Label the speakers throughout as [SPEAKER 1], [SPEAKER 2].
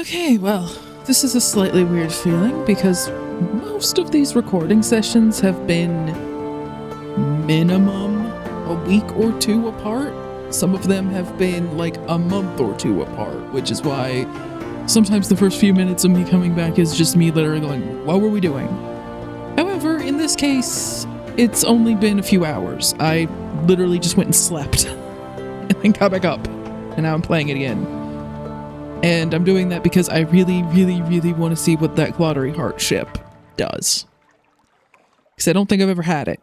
[SPEAKER 1] Okay, well, this is a slightly weird feeling because most of these recording sessions have been minimum a week or two apart. Some of them have been like a month or two apart, which is why sometimes the first few minutes of me coming back is just me literally going, what were we doing? However, in this case, it's only been a few hours. I literally just went and slept and then got back up, and now I'm playing it again. And I'm doing that because I really, really, really want to see what that Glottery Heart ship does. Because I don't think I've ever had it.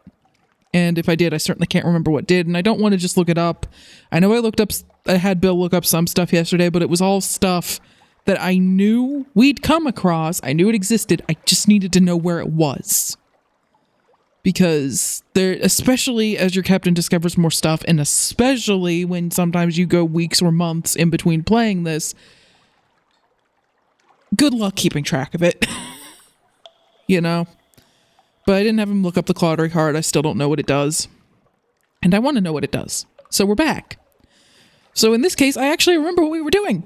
[SPEAKER 1] And if I did, I certainly can't remember what did, and I don't want to just look it up. I know I had Bill look up some stuff yesterday, but it was all stuff that I knew we'd come across. I knew it existed. I just needed to know where it was. Because there, especially as your captain discovers more stuff, and especially when sometimes you go weeks or months in between playing this, good luck keeping track of it. You know? But I didn't have him look up the Glottery Heart. I still don't know what it does. And I want to know what it does. So we're back. So in this case, I actually remember what we were doing.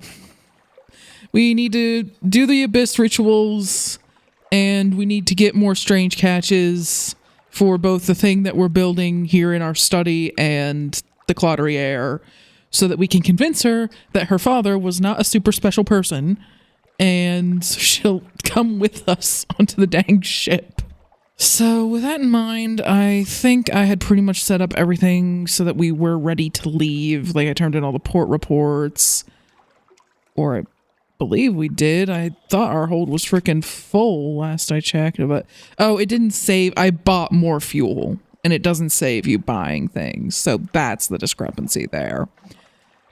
[SPEAKER 1] We need to do the Abyss rituals, and we need to get more strange catches for both the thing that we're building here in our study and the Glottery Air, so that we can convince her that her father was not a super special person, and she'll come with us onto the dang ship. So with that in mind, I think I had pretty much set up everything so that we were ready to leave. Like, I turned in all the port reports, or I believe we did. I thought our hold was freaking full last I checked, but oh, it didn't save. I bought more fuel, and it doesn't save you buying things, so that's the discrepancy there.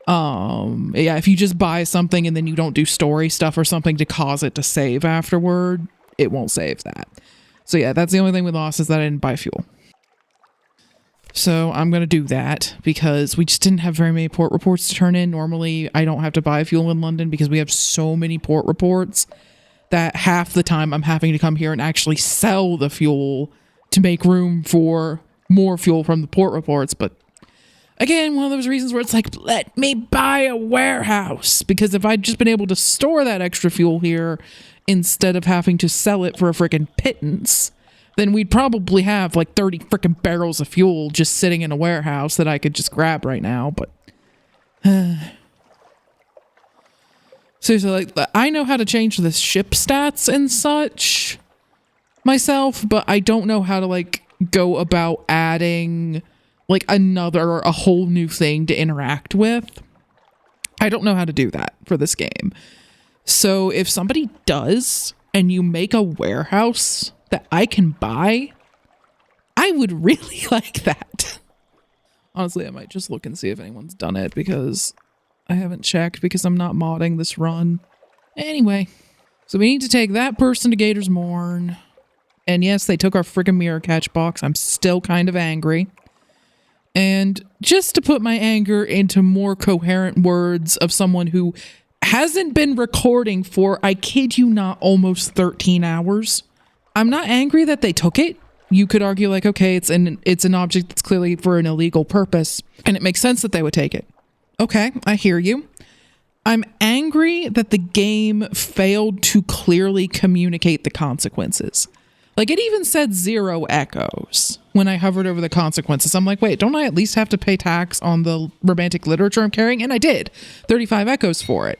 [SPEAKER 1] Yeah, if you just buy something and then you don't do story stuff or something to cause it to save afterward, it won't save that. So yeah, that's the only thing we lost, is that I didn't buy fuel. So I'm going to do that because we just didn't have very many port reports to turn in. Normally, I don't have to buy fuel in London because we have so many port reports that half the time I'm having to come here and actually sell the fuel to make room for more fuel from the port reports. But again, one of those reasons where it's like, let me buy a warehouse, because if I'd just been able to store that extra fuel here instead of having to sell it for a freaking pittance, then we'd probably have like 30 freaking barrels of fuel just sitting in a warehouse that I could just grab right now. But seriously, like, I know how to change the ship stats and such myself, but I don't know how to like go about adding like a whole new thing to interact with. I don't know how to do that for this game. So if somebody does, and you make a warehouse that I can buy, I would really like that. Honestly, I might just look and see if anyone's done it, because I haven't checked because I'm not modding this run. Anyway, so we need to take that person to Gator's Morn. And yes, they took our friggin' mirror catch box. I'm still kind of angry. And just to put my anger into more coherent words of someone who hasn't been recording for, I kid you not, almost 13 hours. I'm not angry that they took it. You could argue like, okay, it's an object that's clearly for an illegal purpose, and it makes sense that they would take it. Okay, I hear you. I'm angry that the game failed to clearly communicate the consequences. Like, it even said 0 echoes when I hovered over the consequences. I'm like, wait, don't I at least have to pay tax on the romantic literature I'm carrying? And I did. 35 echoes for it.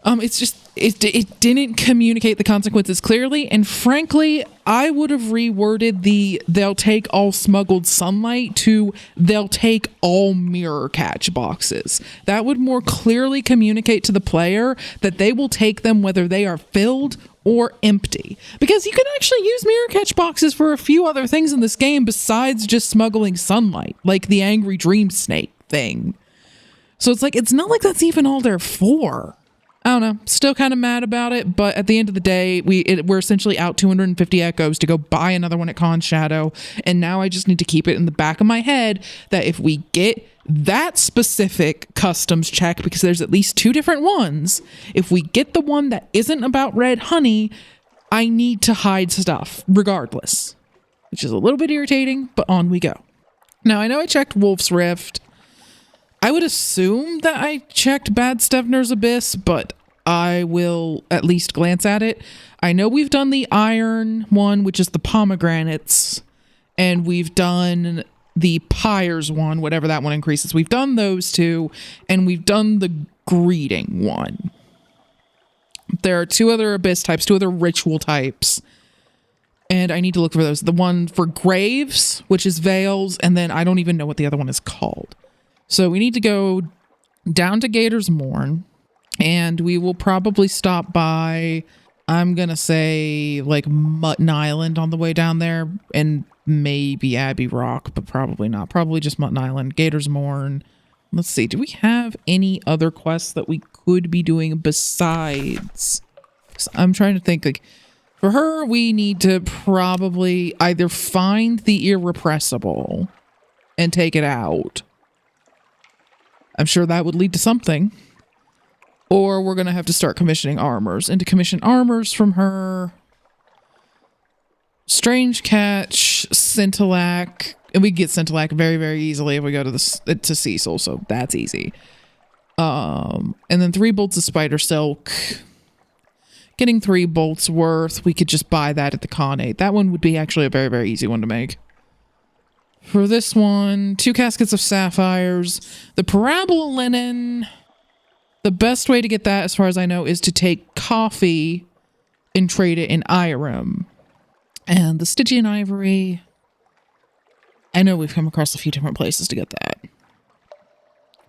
[SPEAKER 1] It's just, it didn't communicate the consequences clearly, and frankly, I would have reworded the they'll take all smuggled sunlight to they'll take all mirror catch boxes. That would more clearly communicate to the player that they will take them whether they are filled or empty. Because you can actually use mirror catch boxes for a few other things in this game besides just smuggling sunlight, like the angry dream snake thing. So it's like, it's not like that's even all they're for. I don't know, still kind of mad about it, but at the end of the day, we're essentially out 250 echoes to go buy another one at Con Shadow, and now I just need to keep it in the back of my head that if we get that specific customs check, because there's at least 2 different ones, if we get the one that isn't about red honey, I need to hide stuff, regardless. Which is a little bit irritating, but on we go. Now, I know I checked Wolf's Rift. I would assume that I checked Bad Stevner's Abyss, but I will at least glance at it. I know we've done the iron one, which is the pomegranates, and we've done the pyres one, whatever that one increases. We've done those two, and we've done the greeting one. There are 2 other abyss types, 2 other ritual types, and I need to look for those. The one for graves, which is veils, and then I don't even know what the other one is called. So we need to go down to Gator's Mourn, and we will probably stop by, I'm gonna say, like Mutton Island on the way down there, and maybe Abbey Rock, but probably not. Probably just Mutton Island, Gator's Mourn. Let's see, do we have any other quests that we could be doing besides? I'm trying to think, like, for her, we need to probably either find the Irrepressible and take it out. I'm sure that would lead to something. Or we're going to have to start commissioning armors. And to commission armors from her, Strange Catch, Scintillac, and we get Scintillac very, very easily if we go to Cecil, so that's easy. And then 3 bolts of spider silk. Getting 3 bolts worth, we could just buy that at the Khanate. That one would be actually a very, very easy one to make. For this one, 2 caskets of sapphires. The parabola linen, the best way to get that, as far as I know, is to take coffee and trade it in Irem. And the Stygian ivory, I know we've come across a few different places to get that.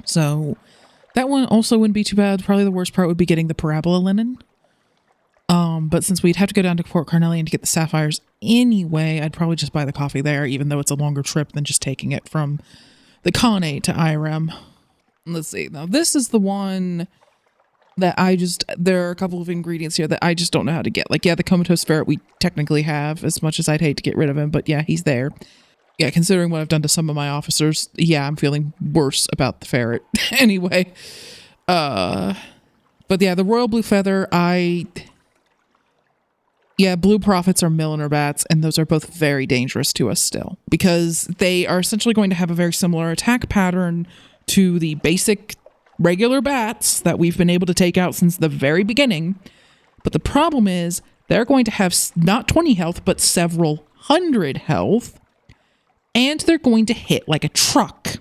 [SPEAKER 1] So that one also wouldn't be too bad. Probably the worst part would be getting the parabola linen. But since we'd have to go down to Port Carnelian to get the sapphires anyway, I'd probably just buy the coffee there, even though it's a longer trip than just taking it from the Khanate to Irem. Let's see. Now, this is the one that there are a couple of ingredients here that I just don't know how to get. Like, yeah, the comatose ferret we technically have, as much as I'd hate to get rid of him, but yeah, he's there. Yeah, considering what I've done to some of my officers, yeah, I'm feeling worse about the ferret. Anyway. But yeah, the royal blue feather, yeah, blue prophets are milliner bats, and those are both very dangerous to us still, because they are essentially going to have a very similar attack pattern to the basic regular bats that we've been able to take out since the very beginning. But the problem is they're going to have not 20 health, but several hundred health, and they're going to hit like a truck.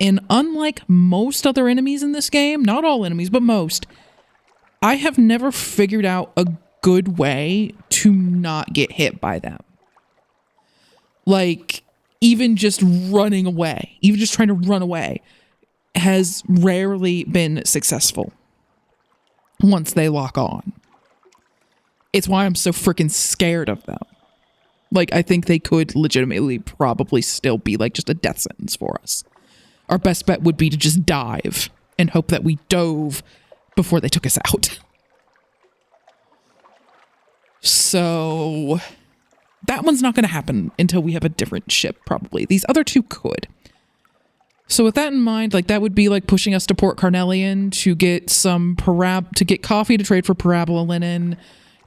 [SPEAKER 1] And unlike most other enemies in this game, not all enemies, but most, I have never figured out a good way to not get hit by them. Like, even just running away, even just trying to run away, has rarely been successful once they lock on. It's why I'm so freaking scared of them. Like, I think they could legitimately probably still be like just a death sentence for us. Our best bet would be to just dive and hope that we dove before they took us out. So that one's not going to happen until we have a different ship, probably. These other 2 could. So with that in mind, like, that would be like pushing us to Port Carnelian to get some to get coffee to trade for parabola linen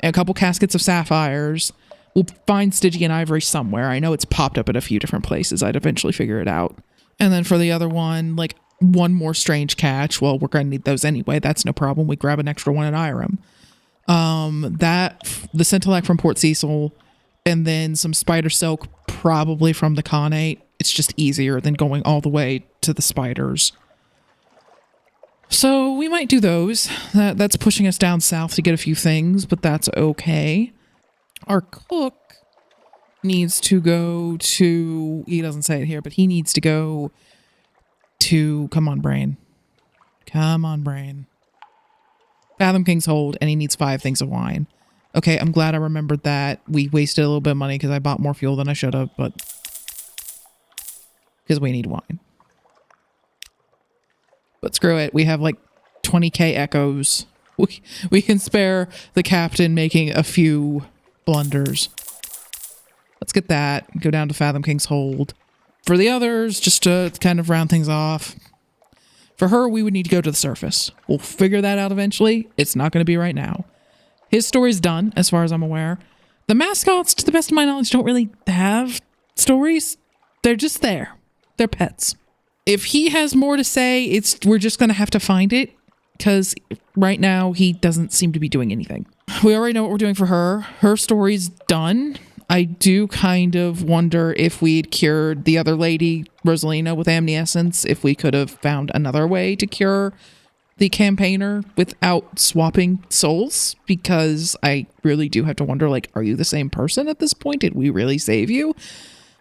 [SPEAKER 1] and a couple caskets of sapphires. We'll find Stygian ivory somewhere. I know it's popped up at a few different places. I'd eventually figure it out. And then for the other one, like, 1 more strange catch. Well, we're going to need those anyway. That's no problem. We grab an extra one at Irem. The Scintillac from Port Cecil, and then some spider silk, probably from the Khanate. It's just easier than going all the way to the spiders. So we might do those. That's pushing us down south to get a few things, but that's okay. Our cook needs to go to, he doesn't say it here, but he needs to go to, come on, brain. Come on, brain. Fathom King's Hold, and he needs 5 things of wine. Okay, I'm glad I remembered that. We wasted a little bit of money because I bought more fuel than I should have, but because we need wine. But screw it, we have like 20k echoes. We can spare the captain making a few blunders. Let's get that. Go down to Fathom King's Hold. For the others, just to kind of round things off, for her, we would need to go to the surface. We'll figure that out eventually. It's not going to be right now. His story's done, as far as I'm aware. The mascots, to the best of my knowledge, don't really have stories. They're just there. They're pets. If he has more to say, we're just going to have to find it. because right now he doesn't seem to be doing anything. We already know what we're doing for her. Her story's done. I do kind of wonder if we'd cured the other lady, Rosalina, with amniescence, if we could have found another way to cure the campaigner without swapping souls, because I really do have to wonder, like, are you the same person at this point? Did we really save you?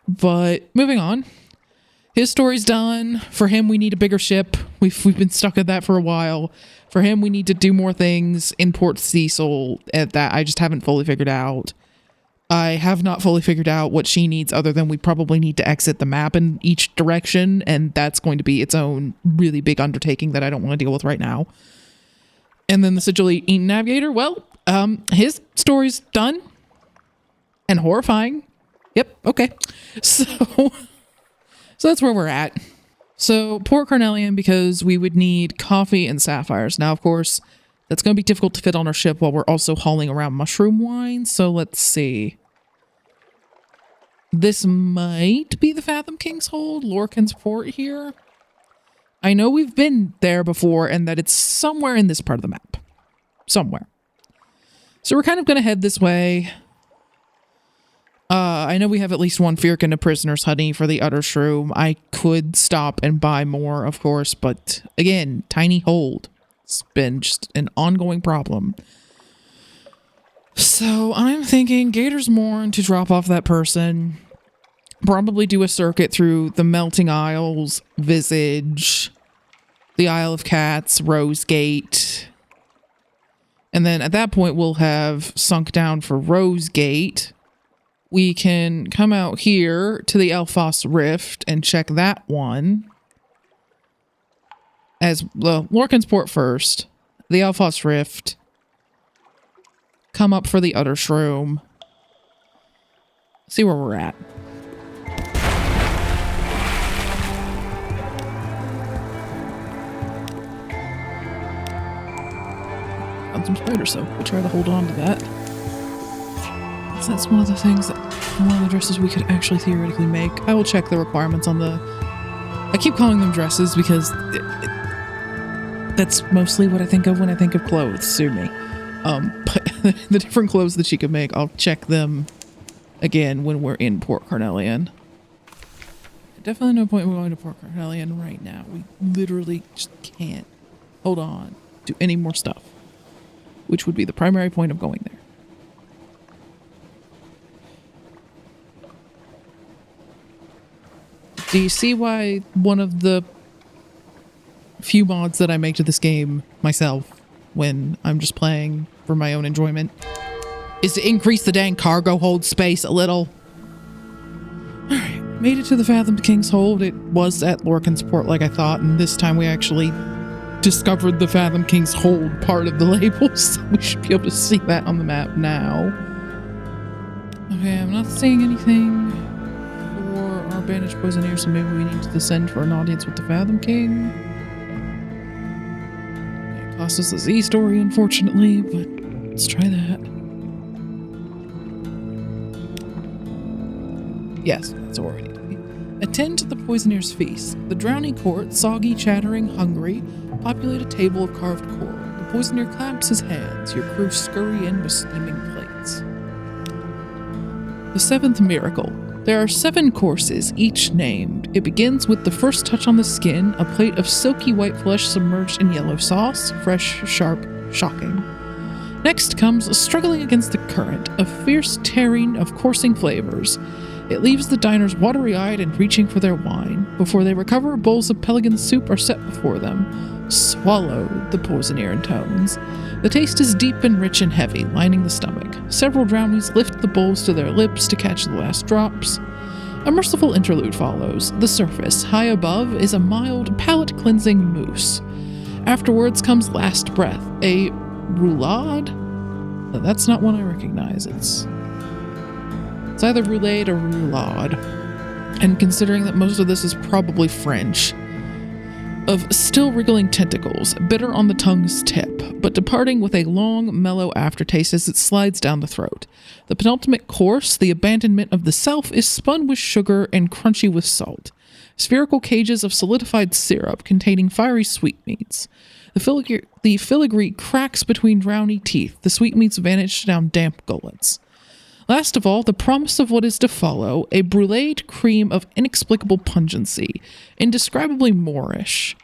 [SPEAKER 1] But moving on. His story's done. For him, we need a bigger ship. We've been stuck at that for a while. For him, we need to do more things in Port Cecil that I just haven't fully figured out. I have not fully figured out what she needs, other than we probably need to exit the map in each direction, and that's going to be its own really big undertaking that I don't want to deal with right now. And then the Sigil Eaton Navigator, well, his story's done. And horrifying. Yep, okay. So that's where we're at. So, Port Carnelian, because we would need coffee and sapphires. Now, of course, that's going to be difficult to fit on our ship while we're also hauling around mushroom wine. So, let's see. This might be the Fathom King's Hold, Lorcan's Port here. I know we've been there before and that it's somewhere in this part of the map. Somewhere. So, we're kind of going to head this way. I know we have at least one Firkin of Prisoner's Honey for the Utter Shroom. I could stop and buy more, of course, but again, tiny hold. It's been just an ongoing problem. So I'm thinking Gator's Morn to drop off that person. Probably do a circuit through the Melting Isles, Visage, the Isle of Cats, Rosegate. And then at that point, we'll have sunk down for Rosegate. We can come out here to the Elfos Rift and check that one. As well, Lorcan's Port first. The Elfos Rift. Come up for the Utter Shroom. See where we're at. Found some spider soap. We'll try to hold on to that. That's one of the things that, one of the dresses we could actually theoretically make. I will check the requirements on the, I keep calling them dresses because that's mostly what I think of when I think of clothes, sue me. But the different clothes that she could make, I'll check them again when we're in Port Carnelian. Definitely no point in going to Port Carnelian right now. We literally just can't hold on to any more stuff, which would be the primary point of going there. Do you see why one of the few mods that I make to this game myself when I'm just playing for my own enjoyment is to increase the dang cargo hold space a little? Alright, made it to the Fathomed King's Hold. It was at Lorcan's Port like I thought, and this time we actually discovered the Fathomed King's Hold part of the labels. So we should be able to see that on the map now. Okay, I'm not seeing anything for our banished poisoneer, so maybe we need to descend for an audience with the Fathom King. It cost us the Z story, unfortunately, but let's try that. Yes, that's where we need to be. Attend to the poisoneer's feast. The drowning court, soggy, chattering, hungry, populate a table of carved coral. The poisoneer claps his hands. Your crew scurry in with steaming plates. The seventh miracle. There are 7 courses, each named. It begins with the first touch on the skin, a plate of silky white flesh submerged in yellow sauce, fresh, sharp, shocking. Next comes struggling against the current, a fierce tearing of coursing flavors. It leaves the diners watery-eyed and reaching for their wine. Before they recover, bowls of pelican soup are set before them. Swallow, the poisoneer intones. The taste is deep and rich and heavy, lining the stomach. Several drownies lift the bowls to their lips to catch the last drops. A merciful interlude follows. The surface, high above, is a mild, palate-cleansing mousse. Afterwards comes last breath, a roulade? That's not one I recognize. It's either roulade or roulade. And considering that most of this is probably French, of still wriggling tentacles, bitter on the tongue's tip, but departing with a long, mellow aftertaste as it slides down the throat. The penultimate course, the abandonment of the self, is spun with sugar and crunchy with salt. Spherical cages of solidified syrup containing fiery sweetmeats. The filigree cracks between drowny teeth. The sweetmeats vanish down damp gullets. Last of all, the promise of what is to follow, a bruleed cream of inexplicable pungency, indescribably Moorish.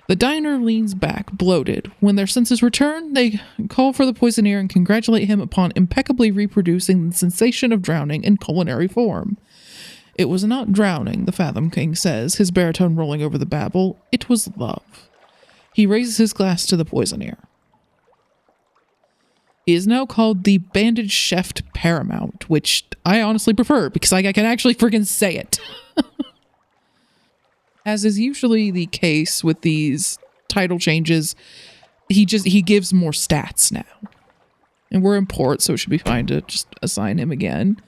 [SPEAKER 1] The diner leans back, bloated. When their senses return, they call for the poisoner and congratulate him upon impeccably reproducing the sensation of drowning in culinary form. It was not drowning, the Fathom King says, his baritone rolling over the babble. It was love. He raises his glass to the poisoner. He is now called the Bandaged Chef Paramount, which I honestly prefer because I can actually freaking say it. As is usually the case with these title changes, he gives more stats now. And we're in port, so it should be fine to just assign him again.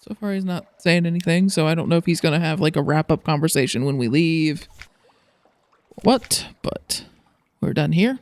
[SPEAKER 1] So far he's not saying anything, so I don't know if he's going to have like a wrap-up conversation when we leave. What? But we're done here.